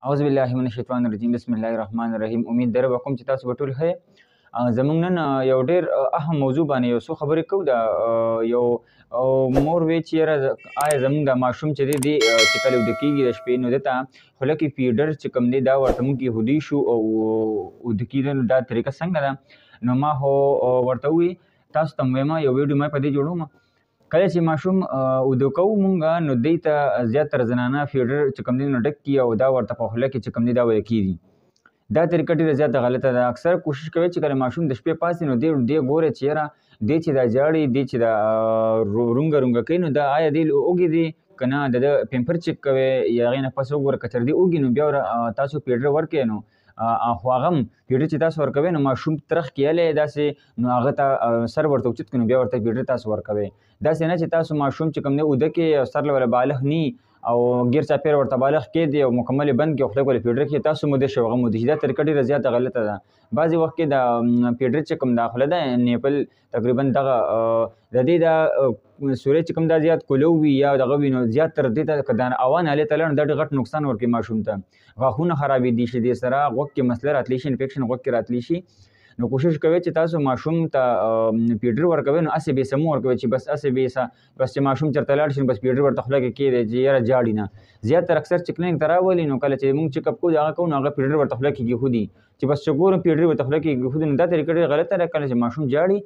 اعوذ بالله من الشیطان الرجیم بسم الله الرحمن الرحیم. امید در به کوم چې تاسو به ټول ښه. زموږ نن یو ډېر اهم موضوع باندې یو څو خبرې کوو. د یو مور وی چې یاره آیا زموږ د ماشوم چې دی چې کله ویده کېږي د شپې نو ده ته خوله کې فیډر چې کوم دی دا ورته موږ ایښودی شو او ویده کېدو نو دا طریقه څنګه ده. نو ما خو ورته ووایي تاسو ته م وایم یو ویډیو ما په دې جوړوم. کله چې ماشوم ویده کوو مونږ نو دی ته زیاتره زنانه فیډر چې کوم دی نو ډک کړي او دا ورته په خوله کې چې کوم دی دا ویده کېږي. دا طریقه ډېره زیاته غلطه ده. اکثر کوشش کوي چې کله ماشوم د شپې پاڅي نو دی ګوره چې یاره دی چې دا جاړي دی چې دا رونګه رونګه کوي نو دا آیا دی اوږې دی که نه د ده پیمپر چک کوئ یا هغې نه پس وګوره که تر دې اوږي نو بیا تاسو فیډر ورکوئ نو خو هغه هم فیډر چې تاسو ورکوئ نو ماشوم ترخ کیلی داسې نو هغه ته سر ورته اوچت کړي نو بیا ورته فیډر تاسو ورکوئ. داسې نه چې تاسو ماشوم چې کوم دی اوده کې او سر له بالغ نی او ګیر چاپېره ورته بالغ کېدی او مکمل یې بند کړي او خوله کې فیډر کړي تاسو موده شي هغه موده شي. دا طریقه ډېره زیاته غلطه ده. بعضې وخت کې د فیډر چې کوم دا خوله ده نیپل تقریبا دغه د دې دا سوری چې کوم دا زیات کولو وي یا دغه وي نو زیات تر دې ته که دا هوا نالۍ ته لاړ نو دا ډېر غټ نقصان ورکوي ماشوم ته. غاښونه خرابېدی شي دې سره غوږ کې مسله راتلی شي انفیکشن غوږ کې راتلی شي. نو کوشش کوئ چې تاسو ماشوم ته فیډر ورکوئ نو هسې بې سمو ورکوئ چې بس هسې بس چې ماشوم چېرته لاړ شي نو بس فیډر ورته خوله کې کېږدئ چې یاره جاړي نه. زیاتره اکثر چې کلینک ته راولي نو کله چې موږ چیک اپ کوو هغه کوو نو هغه فیډر ورته خوله کې کېښودي چې بس چې ګورم فیډر ورته خوله کې کېښودي نو دا طریقه ډېره غلطه ده. کله چې ماشوم جاړي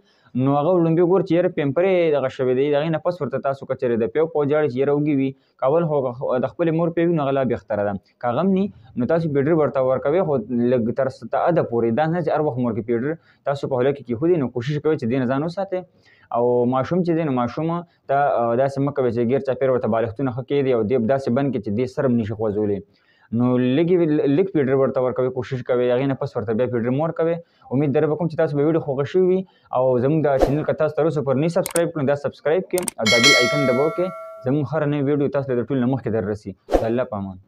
نو هغه لومبې ګور چې یاره پیمپر یې دغه شوی دی د هغې نه پس ورته تاسو که چېرې د پیو جاړي چې یاره وږي وي کول خو د خپلې مور پې وي نو هغه لا بهتره ده. که هغه هم ني نو تاسو فیډر ورته ورکوئ خو لږ تر حده پورې. دا نه چې هر وخت مور کې فیډر تاسو په خوله کې کېښودي نو کوشش کوئ چې دې نه ځان وساتئ. او ماشوم چې دی نو ماشوم ته داسې مه کوئ چې ګیر چاپېره ورته بالښتونه ښه کېږدي او دې داسې بند کړي چې دې سر هم نشي خوځولی. نو لږ فیډر ورته ورکوئ کوشش کوئ هغې نه پس ورته بیا فیډر مه ورکوئ. امید در به کوم چې تاسو به ویډیو خوښه شوي وي او زموږ دا چینل که تاسو تر اوسه پورې نه سبسکرایب کړو دا سبسکرایب کړئ او دا بیل آیکن دباو کړئ زموږ هره نوې ویډیو تاسو ته د ټولو نه مخکې در رسي. د الله په امان.